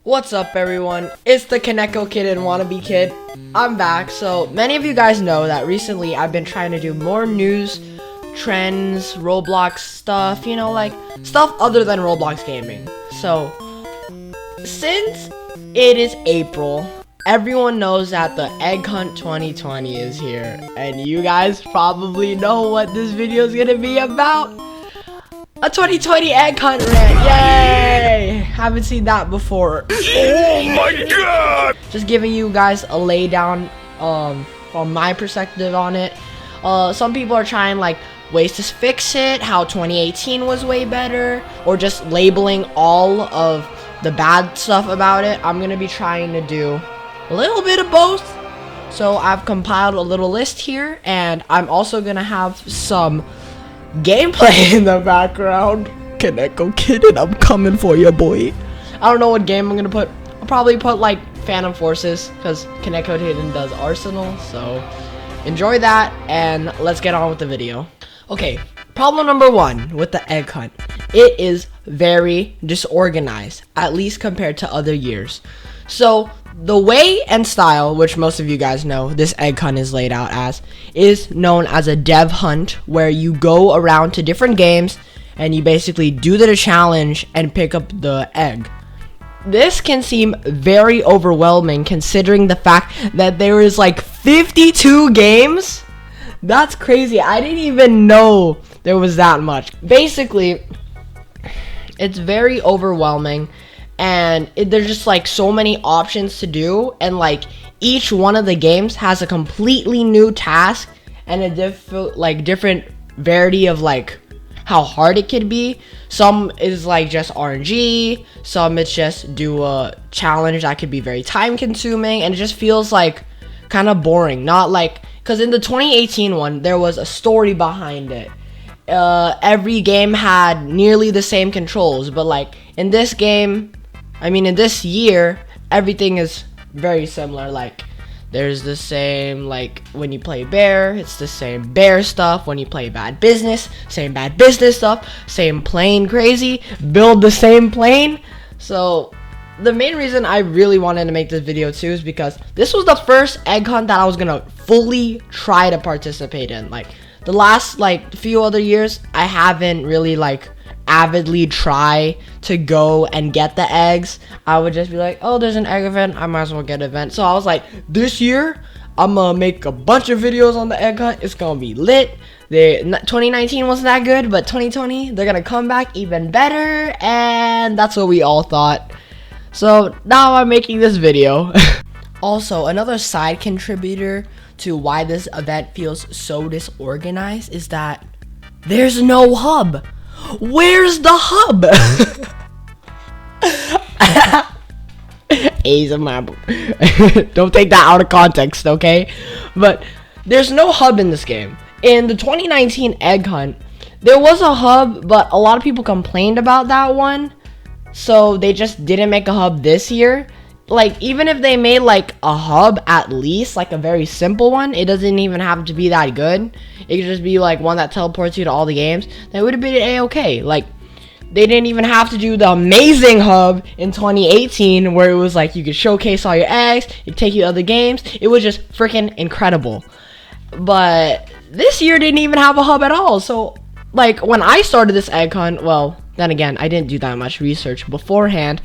What's up, everyone? It's the Kaneko Kid and Wannabe Kid. I'm back. So many of you guys know that recently I've been trying to do more news, trends, Roblox stuff, you know, like stuff other than Roblox gaming. So since it is April, everyone knows that the Egg Hunt 2020 is here, and you guys probably know what this video is gonna be about. A 2020 Egg Hunt rant, yay! Haven't seen that before. Oh my god! Just giving you guys a laydown from my perspective on it. Some people are trying like ways to fix it, how 2018 was way better, or just labeling all of the bad stuff about it. I'm gonna be trying to do a little bit of both. So I've compiled a little list here, and I'm also gonna have some gameplay in the background. Kaneko Kid, and I'm coming for you, boy. I don't know what game I'm gonna put. I'll probably put like Phantom Forces, because Kaneko Kid does Arsenal. So enjoy that, and let's get on with the video. Okay, problem number one with the Egg Hunt. It is very disorganized, at least compared to other years. So the way and style, which most of you guys know this Egg Hunt is laid out as, is known as a dev hunt, where you go around to different games and you basically do the challenge and pick up the egg. This can seem very overwhelming considering the fact that there is like 52 games. That's crazy. I didn't even know there was that much. Basically, it's very overwhelming, and there's just like so many options to do, and like each one of the games has a completely new task and a different variety of like how hard it could be. Some is like just RNG, some it's just do a challenge that could be very time consuming, and it just feels like kind of boring. Not like, because in the 2018 one there was a story behind it. Every game had nearly the same controls, but like in this game, in this year, everything is very similar. Like there's the same, like when you play bear, it's the same bear stuff. When you play bad business, same bad business stuff. Same plane crazy, build the same plane. So the main reason I really wanted to make this video too is because this was the first Egg Hunt that I was gonna fully try to participate in. Like the last like few other years, I haven't really like avidly try to go and get the eggs. I would just be like, oh, there's an egg event, I might as well get an event. So I was like, this year I'm gonna make a bunch of videos on the Egg Hunt. It's gonna be lit. 2019 wasn't that good, but 2020 they're gonna come back even better, and that's what we all thought. So now I'm making this video. Also, another side contributor to why this event feels so disorganized is that there's no hub. Where's the hub? A's of my don't take that out of context, okay? But there's no hub in this game. In the 2019 Egg Hunt, there was a hub, but a lot of people complained about that one, so they just didn't make a hub this year. Like, even if they made like a hub, at least like a very simple one, it doesn't even have to be that good. It could just be like one that teleports you to all the games. That would have been a-okay. Like, they didn't even have to do the amazing hub in 2018 where it was like you could showcase all your eggs, it take you to other games. It was just freaking incredible. But this year didn't even have a hub at all. So like when I started this Egg Hunt, well, then again, I didn't do that much research beforehand.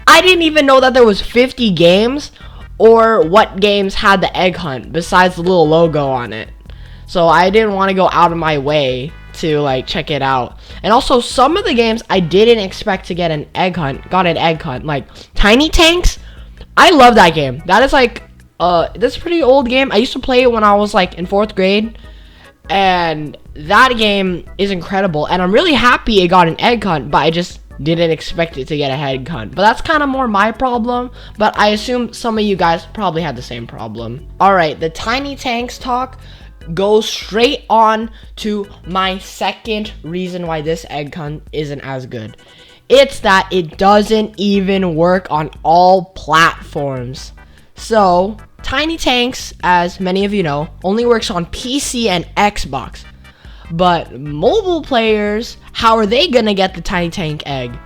I didn't even know that there was 50 games or what games had the Egg Hunt besides the little logo on it. So I didn't want to go out of my way to like check it out. And also some of the games I didn't expect to get an Egg Hunt, got an Egg Hunt. Like Tiny Tanks, I love that game. That is like, that's a pretty old game. I used to play it when I was like in 4th grade. And that game is incredible, and I'm really happy it got an Egg Hunt, but I just didn't expect it to get a Egg Hunt. But that's kind of more my problem, but I assume some of you guys probably had the same problem. Alright, the Tiny Tanks talk goes straight on to my second reason why this Egg Hunt isn't as good. It's that it doesn't even work on all platforms. So Tiny Tanks, as many of you know, only works on PC and Xbox. But mobile players, how are they gonna get the Tiny Tank egg?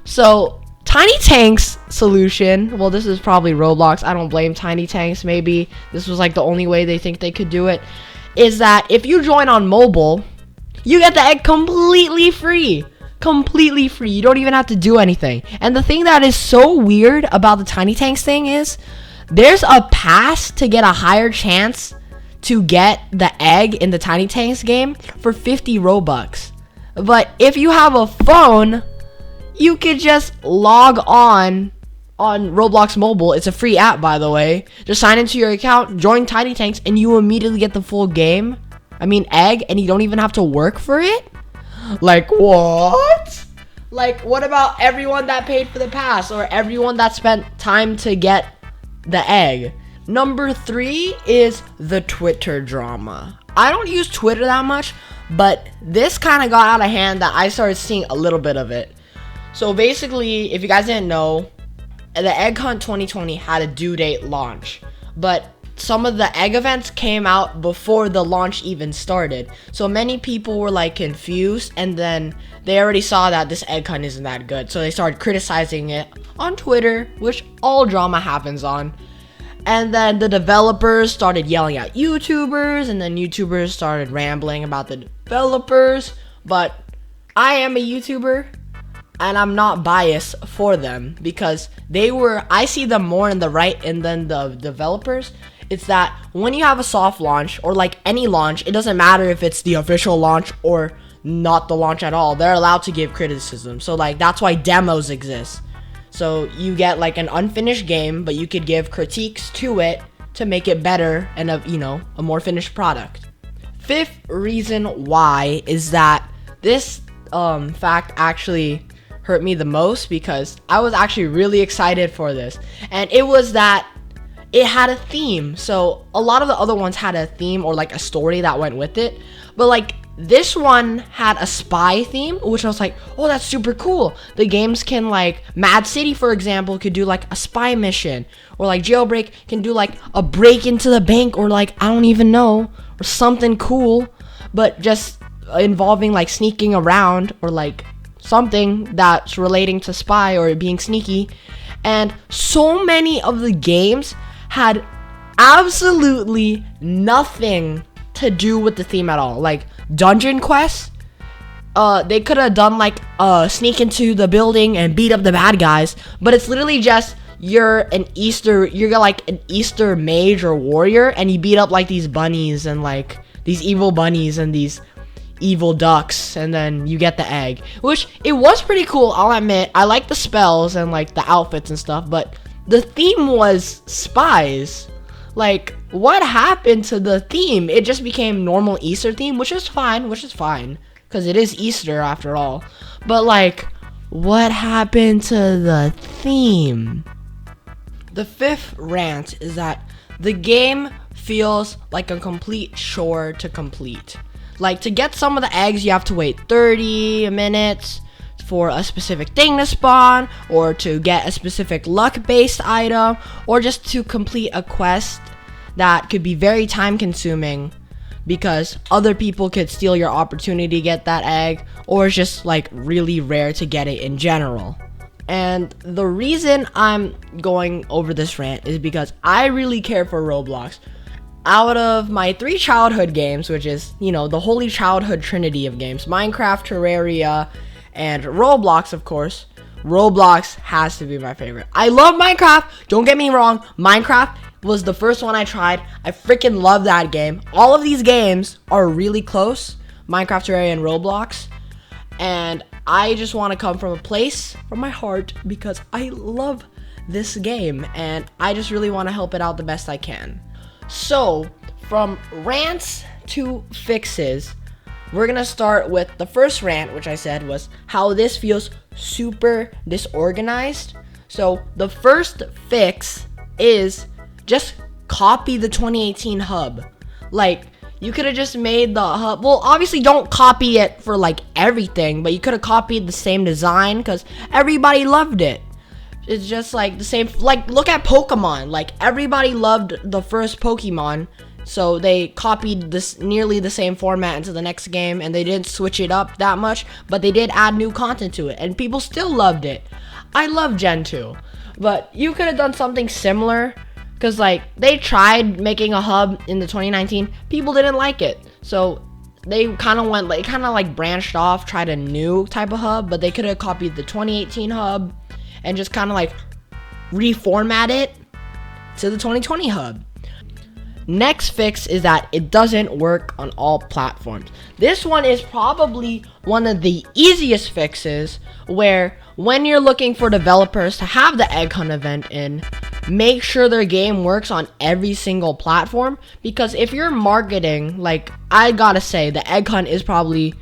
So Tiny Tank's solution, well, this is probably Roblox. I don't blame Tiny Tanks. Maybe this was like the only way they think they could do it. Is that if you join on mobile, you get the egg completely free. Completely free. You don't even have to do anything. And the thing that is so weird about the Tiny Tanks thing is there's a pass to get a higher chance to get the egg in the Tiny Tanks game for 50 Robux. But if you have a phone, you could just log on Roblox Mobile. It's a free app, by the way. Just sign into your account, join Tiny Tanks, and you immediately get the full game. I mean, egg, and you don't even have to work for it? Like, what? Like, what about everyone that paid for the pass or everyone that spent time to get the egg? Number 3 is the Twitter drama. I don't use Twitter that much, but this kind of got out of hand that I started seeing a little bit of it. So basically, if you guys didn't know, the Egg Hunt 2020 had a due date launch, but some of the egg events came out before the launch even started. So many people were like confused, and then they already saw that this egg hunt isn't that good. So they started criticizing it on Twitter, which all drama happens on. And then the developers started yelling at YouTubers, and then YouTubers started rambling about the developers. But I am a YouTuber, and I'm not biased for them because I see them more in the right and then the developers. It's that when you have a soft launch or like any launch, it doesn't matter if it's the official launch or not the launch at all. They're allowed to give criticism. So like that's why demos exist. So you get like an unfinished game, but you could give critiques to it to make it better and a more finished product. 5th reason why is that this fact actually hurt me the most because I was actually really excited for this, and it was that it had a theme. So a lot of the other ones had a theme or like a story that went with it, but like this one had a spy theme, which I was like, oh, that's super cool. The games can, like, Mad City, for example, could do like a spy mission, or like Jailbreak can do like a break into the bank, or like I don't even know, or something cool, but just involving like sneaking around or like something that's relating to spy or being sneaky. And so many of the games had absolutely nothing to do with the theme at all. Like dungeon quests, they could have done like sneak into the building and beat up the bad guys, but it's literally just you're like an Easter mage or warrior, and you beat up like these bunnies and like these evil bunnies and these evil ducks, and then you get the egg, which it was pretty cool. I'll admit, I like the spells and like the outfits and stuff, but the theme was spies. Like, what happened to the theme? It just became normal Easter theme, which is fine, because it is Easter after all. But like, what happened to the theme? The 5th rant is that the game feels like a complete chore to complete. Like, to get some of the eggs, you have to wait 30 minutes for a specific thing to spawn, or to get a specific luck-based item, or just to complete a quest that could be very time-consuming because other people could steal your opportunity to get that egg, or it's just like really rare to get it in general. And the reason I'm going over this rant is because I really care for Roblox. Out of my 3 childhood games, which is, the holy childhood trinity of games, Minecraft, Terraria, and Roblox, of course, Roblox has to be my favorite. I love Minecraft, don't get me wrong. Minecraft was the first one I tried. I freaking love that game. All of these games are really close, Minecraft, Terraria, and Roblox, and I just want to come from a place from my heart because I love this game, and I just really want to help it out the best I can. So, from rants to fixes, we're gonna start with the first rant, which I said was how this feels super disorganized. So, the first fix is just copy the 2018 hub. Like, you could have just made the hub, well, obviously don't copy it for like everything, but you could have copied the same design because everybody loved it. It's just like the same, like look at Pokemon, like everybody loved the first Pokemon, so they copied this nearly the same format into the next game, and they didn't switch it up that much, but they did add new content to it, and people still loved it. I love Gen 2, but you could have done something similar, because like they tried making a hub in the 2019, people didn't like it, so they kind of branched off, tried a new type of hub, but they could have copied the 2018 hub and just kind of like reformat it to the 2020 hub. Next fix is that it doesn't work on all platforms. This one is probably one of the easiest fixes, where when you're looking for developers to have the egg hunt event in, make sure their game works on every single platform, because if you're marketing, like, I gotta say, the egg hunt is probably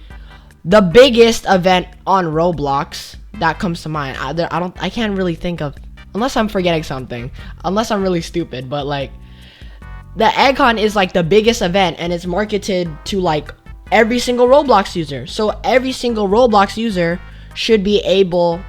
the biggest event on Roblox that comes to mind. I can't really think of, unless I'm forgetting something, unless I'm really stupid, but like, the egg hunt is like the biggest event, and it's marketed to like every single Roblox user. So every single Roblox user should be able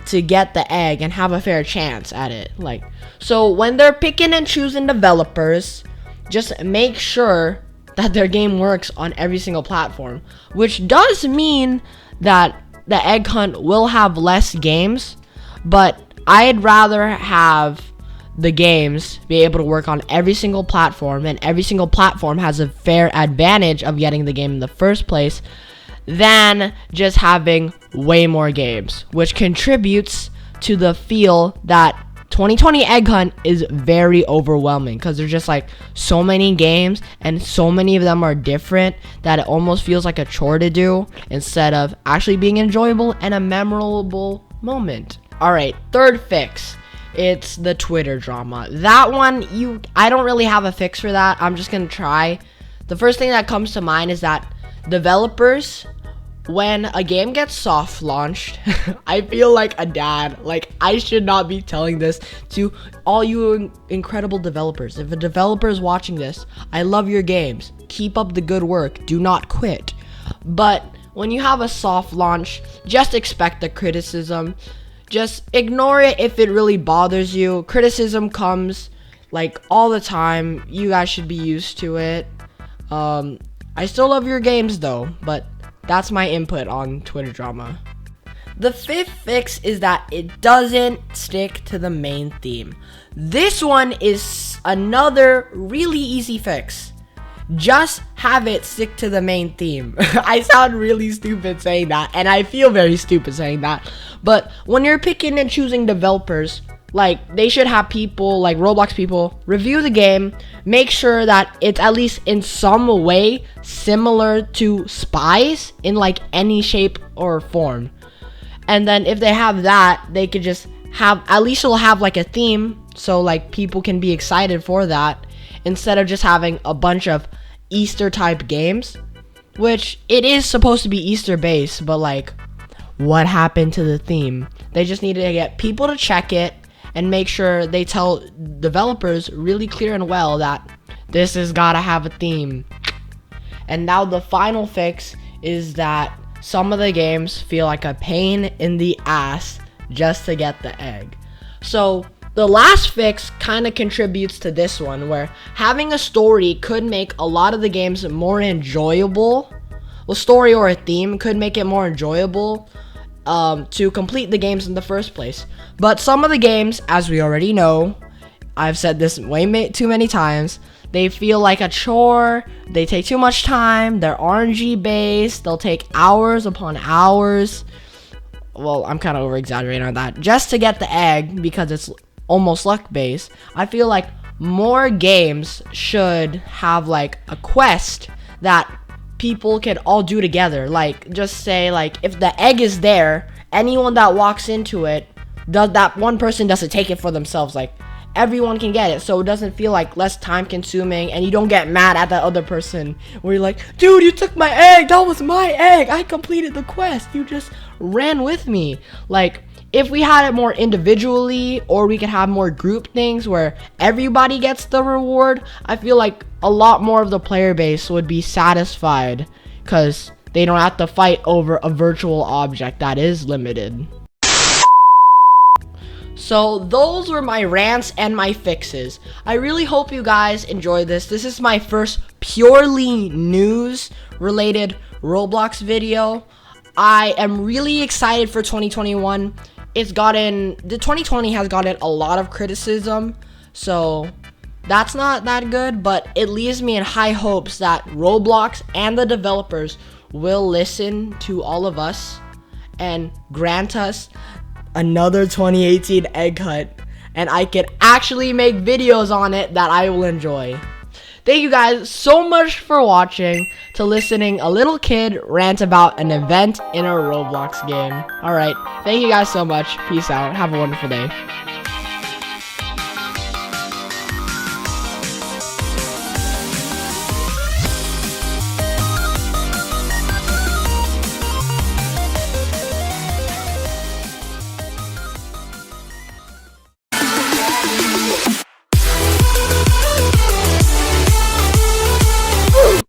to get the egg and have a fair chance at it. Like, so when they're picking and choosing developers, just make sure that their game works on every single platform, which does mean that the egg hunt will have less games, but I'd rather have the games be able to work on every single platform, and every single platform has a fair advantage of getting the game in the first place, than just having way more games, which contributes to the feel that 2020 egg hunt is very overwhelming, because there's just like so many games and so many of them are different that it almost feels like a chore to do, instead of actually being enjoyable and a memorable moment. Alright, third fix. It's the Twitter drama. That one, I don't really have a fix for that. I'm just gonna try. The first thing that comes to mind is that developers, when a game gets soft launched, I feel like a dad. Like, I should not be telling this to all you incredible developers. If a developer is watching this, I love your games. Keep up the good work. Do not quit. But when you have a soft launch, just expect the criticism. Just ignore it if it really bothers you. Criticism comes like all the time. You guys should be used to it. I still love your games though, but that's my input on Twitter drama. The fifth fix is that it doesn't stick to the main theme. This one is another really easy fix. Just have it stick to the main theme. I sound really stupid saying that, and I feel very stupid saying that. But when you're picking and choosing developers, like, they should have people, like Roblox people, review the game, make sure that it's at least in some way similar to Spies in like any shape or form. And then if they have that, they could just have, at least it'll have like a theme, so like people can be excited for that, instead of just having a bunch of Easter type games, which it is supposed to be Easter based, but like, what happened to the theme? They just need to get people to check it and make sure they tell developers really clear and well that this has gotta have a theme. And now the final fix is that some of the games feel like a pain in the ass just to get the egg. So the last fix kind of contributes to this one, where having a story could make a lot of the games more enjoyable. Well, story or a theme could make it more enjoyable to complete the games in the first place. But some of the games, as we already know, I've said this way too many times, they feel like a chore, they take too much time, they're RNG based, they'll take hours upon hours. Well, I'm kind of over exaggerating on that. Just to get the egg, because it's almost luck based. I feel like more games should have like a quest that people can all do together. Like, just say like, if the egg is there, anyone that walks into it, that one person doesn't take it for themselves. Like, everyone can get it, so it doesn't feel like less time consuming, and you don't get mad at that other person where you're like, dude, you took my egg, that was my egg, I completed the quest, you just ran with me. Like, if we had it more individually, or we could have more group things where everybody gets the reward, I feel like a lot more of the player base would be satisfied, because they don't have to fight over a virtual object that is limited. So those were my rants and my fixes. I really hope you guys enjoyed this. This is my first purely news related Roblox video. I am really excited for 2021. the 2020 has gotten a lot of criticism, so that's not that good, but it leaves me in high hopes that Roblox and the developers will listen to all of us and grant us another 2018 egg hunt, and I can actually make videos on it that I will enjoy. Thank you guys so much for watching, to listening a little kid rant about an event in a Roblox game. Alright, thank you guys so much. Peace out. Have a wonderful day.